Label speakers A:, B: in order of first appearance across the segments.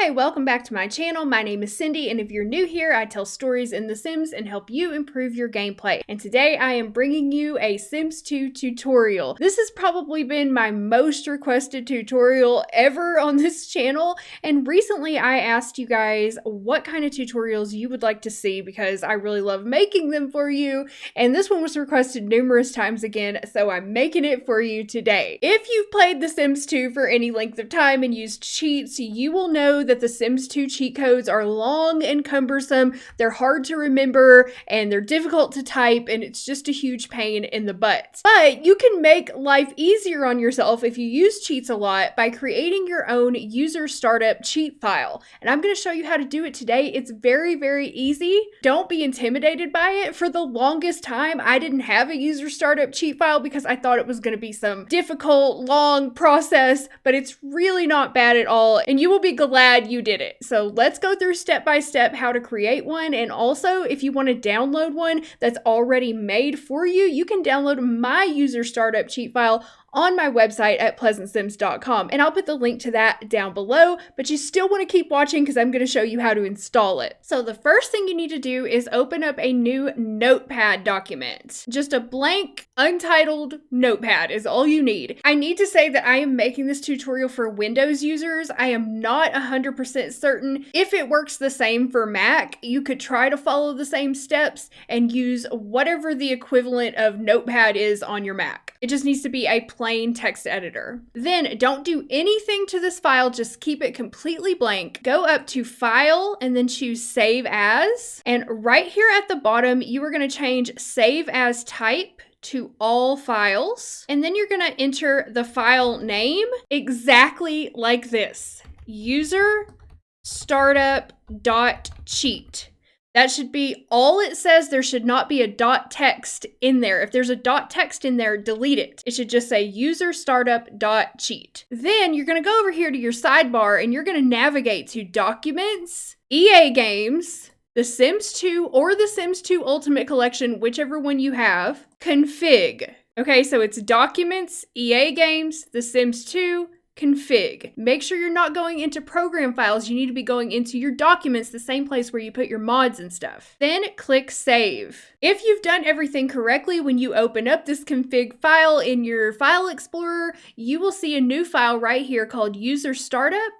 A: Hi, welcome back to my channel. My name is Cindy, and if you're new here, I tell stories in The Sims and help you improve your gameplay. And today I am bringing you a Sims 2 tutorial. This has probably been my most requested tutorial ever on this channel, and recently I asked you guys what kind of tutorials you would like to see because I really love making them for you, and this one was requested numerous times again, so I'm making it for you today. If you've played The Sims 2 for any length of time and used cheats, you will know that the Sims 2 cheat codes are long and cumbersome, they're hard to remember, and they're difficult to type, and it's just a huge pain in the butt. But you can make life easier on yourself if you use cheats a lot by creating your own userStartup.cheat file. And I'm going to show you how to do it today. It's very, very easy. Don't be intimidated by it. For the longest time, I didn't have a userStartup.cheat file because I thought it was going to be some difficult, long process, but it's really not bad at all, and you will be glad you did it. So let's go through step by step how to create one, and also if you want to download one that's already made for you, you can download my userStartup.cheat file on my website at PleasantSims.com, and I'll put the link to that down below, but you still want to keep watching because I'm going to show you how to install it. So the first thing you need to do is open up a new notepad document. Just a blank, untitled notepad is all you need. I need to say that I am making this tutorial for Windows users. I am not 100% certain if it works the same for Mac. You could try to follow the same steps and use whatever the equivalent of notepad is on your Mac. It just needs to be a plain text editor. Then don't do anything to this file, just keep it completely blank. Go up to File and then choose Save As. And right here at the bottom, you are going to change Save As Type to all files. And then you're going to enter the file name exactly like this: userStartup.cheat. That should be all it says. There should not be a dot text in there. If there's a dot text in there, delete it. It should just say userStartup.cheat. Then you're going to go over here to your sidebar and you're going to navigate to Documents, EA Games, The Sims 2 or The Sims 2 Ultimate Collection, whichever one you have, Config. Okay, so it's Documents, EA Games, The Sims 2, Config. Make sure you're not going into program files. You need to be going into your documents, the same place where you put your mods and stuff. Then click Save. If you've done everything correctly, when you open up this config file in your file explorer, you will see a new file right here called userStartup.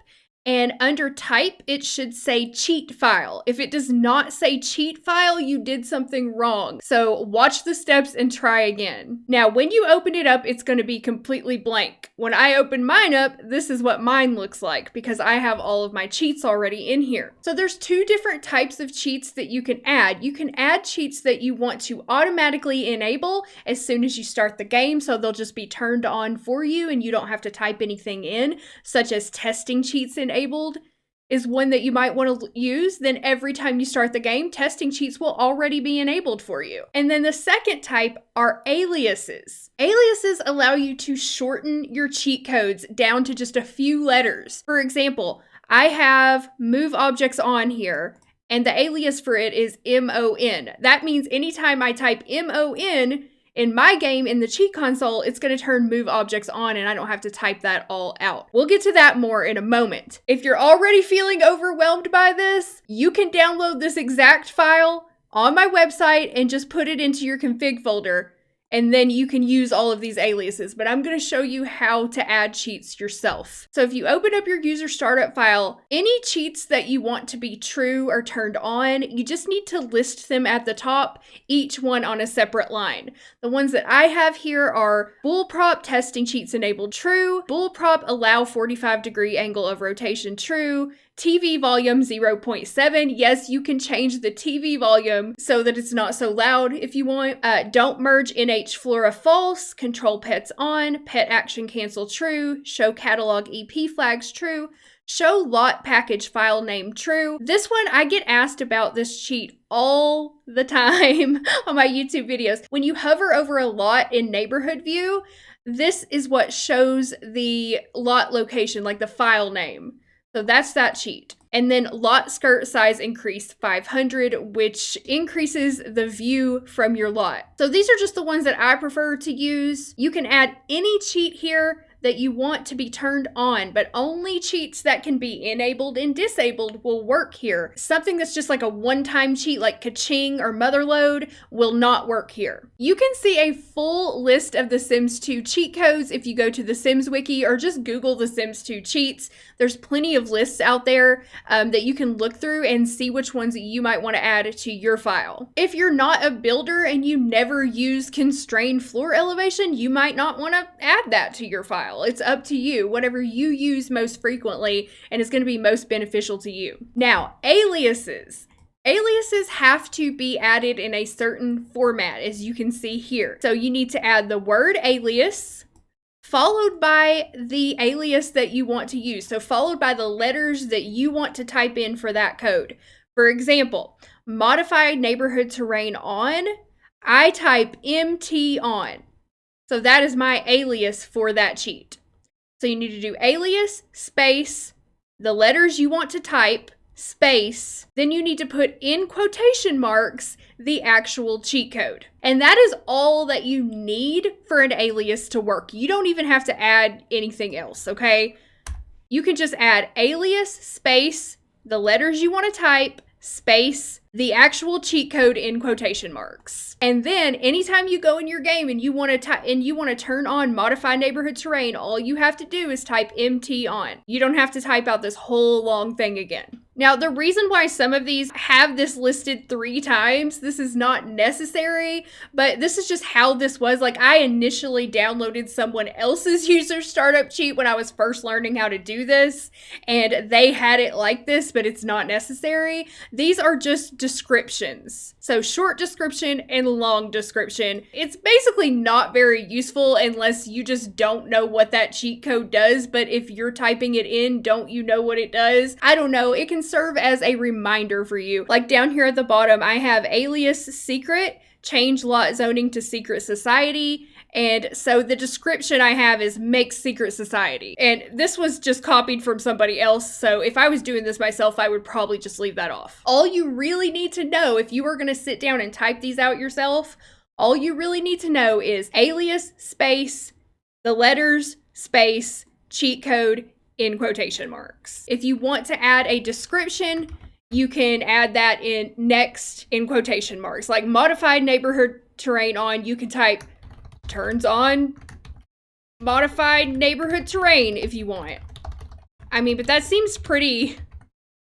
A: And under type, it should say cheat file. If it does not say cheat file, you did something wrong. So watch the steps and try again. Now, when you open it up, it's going to be completely blank. When I open mine up, this is what mine looks like because I have all of my cheats already in here. So there's two different types of cheats that you can add. You can add cheats that you want to automatically enable as soon as you start the game, so they'll just be turned on for you and you don't have to type anything in, such as testing cheats enabled is one that you might want to use. Then every time you start the game, testing cheats will already be enabled for you. And then the second type are aliases. Aliases allow you to shorten your cheat codes down to just a few letters. For example, I have move objects on here, and the alias for it is MON. That means anytime I type MON in my game in the cheat console, it's going to turn move objects on and I don't have to type that all out. We'll get to that more in a moment. If you're already feeling overwhelmed by this, you can download this exact file on my website and just put it into your config folder, and then you can use all of these aliases, but I'm going to show you how to add cheats yourself. So if you open up your user startup file, any cheats that you want to be true or turned on, you just need to list them at the top, each one on a separate line. The ones that I have here are bullprop testing cheats enabled true, bullprop allow 45-degree angle of rotation true, TV volume 0.7. Yes, you can change the TV volume so that it's not so loud if you want. Don't merge NH Flora false, control pets on, pet action cancel true, show catalog EP flags true, show lot package file name true. This one, I get asked about this cheat all the time on my YouTube videos. When you hover over a lot in neighborhood view, this is what shows the lot location, like the file name. So that's that cheat. And then lot skirt size increase 500, which increases the view from your lot. So these are just the ones that I prefer to use. You can add any cheat here that you want to be turned on, but only cheats that can be enabled and disabled will work here. Something that's just like a one-time cheat like ka-ching or motherload will not work here. You can see a full list of the Sims 2 cheat codes if you go to the Sims wiki or just Google the Sims 2 cheats. There's plenty of lists out there that you can look through and see which ones you might want to add to your file. If you're not a builder and you never use constrained floor elevation, you might not want to add that to your file. It's up to you, whatever you use most frequently and is going to be most beneficial to you. Now, aliases. Aliases have to be added in a certain format, as you can see here. So you need to add the word alias, followed by the alias that you want to use. So followed by the letters that you want to type in for that code. For example, modified neighborhood terrain on, I type MT on. So that is my alias for that cheat. So you need to do alias, space, the letters you want to type, space, then you need to put in quotation marks the actual cheat code. And that is all that you need for an alias to work. You don't even have to add anything else, okay? You can just add alias, space, the letters you want to type, space, the actual cheat code in quotation marks. And then anytime you go in your game and you want to turn on modified neighborhood terrain, all you have to do is type MT on. You don't have to type out this whole long thing again. Now, the reason why some of these have this listed 3 times, this is not necessary, but this is just how this was. Like, I initially downloaded someone else's user startup cheat when I was first learning how to do this, and they had it like this, but it's not necessary. These are just descriptions. So short description and long description. It's basically not very useful unless you just don't know what that cheat code does, but if you're typing it in, don't you know what it does? I don't know. It can serve as a reminder for you. Like down here at the bottom, I have alias secret, change lot zoning to secret society. And so the description I have is make secret society. And this was just copied from somebody else. So if I was doing this myself, I would probably just leave that off. All you really need to know if you are going to sit down and type these out yourself, all you really need to know is alias, space, the letters, space, cheat code, in quotation marks. If you want to add a description, you can add that in next in quotation marks. Like modified neighborhood terrain on, you can type turns on modified neighborhood terrain if you want. I mean, but that seems pretty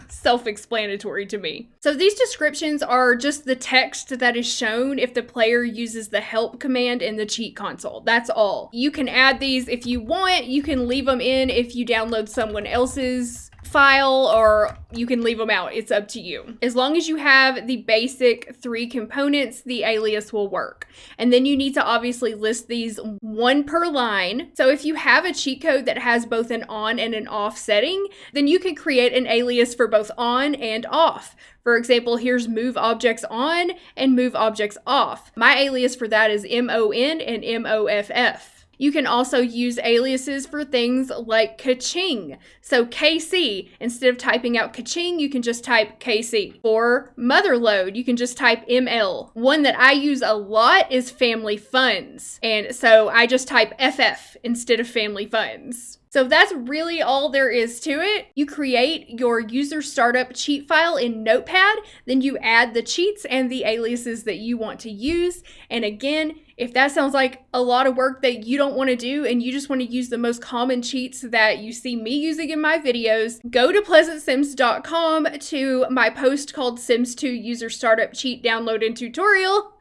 A: self-explanatory to me. So these descriptions are just the text that is shown if the player uses the help command in the cheat console. That's all. You can add these if you want. You can leave them in if you download someone else's file, or you can leave them out. It's up to you. As long as you have the basic 3 components, the alias will work. And then you need to obviously list these 1 per line. So if you have a cheat code that has both an on and an off setting, then you can create an alias for both on and off. For example, here's move objects on and move objects off. My alias for that is MON and MOFF. You can also use aliases for things like ka-ching. So KC, instead of typing out ka-ching, you can just type KC. For motherload, you can just type ML. One that I use a lot is family funds. And so I just type FF instead of family funds. So that's really all there is to it. You create your user startup cheat file in Notepad, then you add the cheats and the aliases that you want to use. And again, if that sounds like a lot of work that you don't want to do and you just want to use the most common cheats that you see me using in my videos, go to PleasantSims.com to my post called Sims 2 User Startup Cheat Download and Tutorial,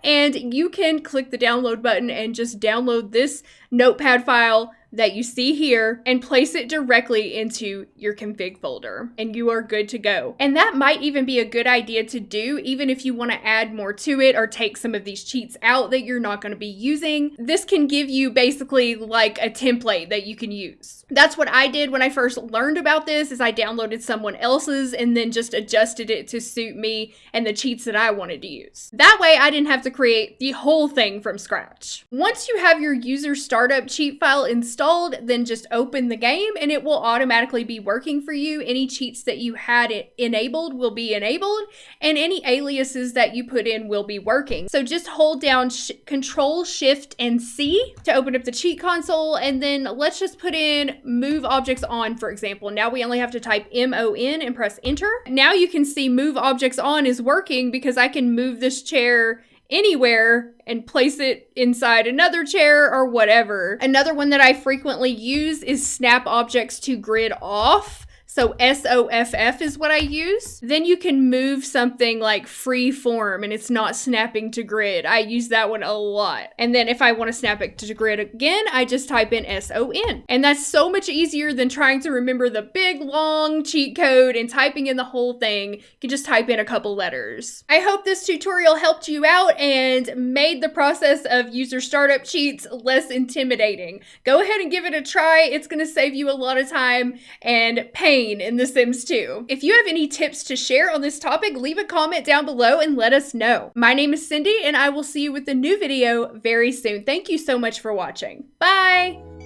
A: and you can click the download button and just download this Notepad file that you see here and place it directly into your config folder, and you are good to go. And that might even be a good idea to do even if you want to add more to it or take some of these cheats out that you're not going to be using. This can give you basically like a template that you can use. That's what I did when I first learned about this, is I downloaded someone else's and then just adjusted it to suit me and the cheats that I wanted to use. That way I didn't have to create the whole thing from scratch. Once you have your user startup cheat file installed, installed, then just open the game and it will automatically be working for you. Any cheats that you had enabled will be enabled, and any aliases that you put in will be working. So just hold down Control, Shift, and C to open up the cheat console, and then let's just put in move objects on, for example. Now we only have to type MON and press enter. Now you can see move objects on is working because I can move this chair anywhere and place it inside another chair or whatever. Another one that I frequently use is snap objects to grid off. So SOFF is what I use. Then you can move something like free form and it's not snapping to grid. I use that one a lot. And then if I want to snap it to grid again, I just type in SON. And that's so much easier than trying to remember the big long cheat code and typing in the whole thing. You can just type in a couple letters. I hope this tutorial helped you out and made the process of user startup cheats less intimidating. Go ahead and give it a try. It's going to save you a lot of time and pain in The Sims 2. If you have any tips to share on this topic, leave a comment down below and let us know. My name is Cindy, and I will see you with a new video very soon. Thank you so much for watching. Bye!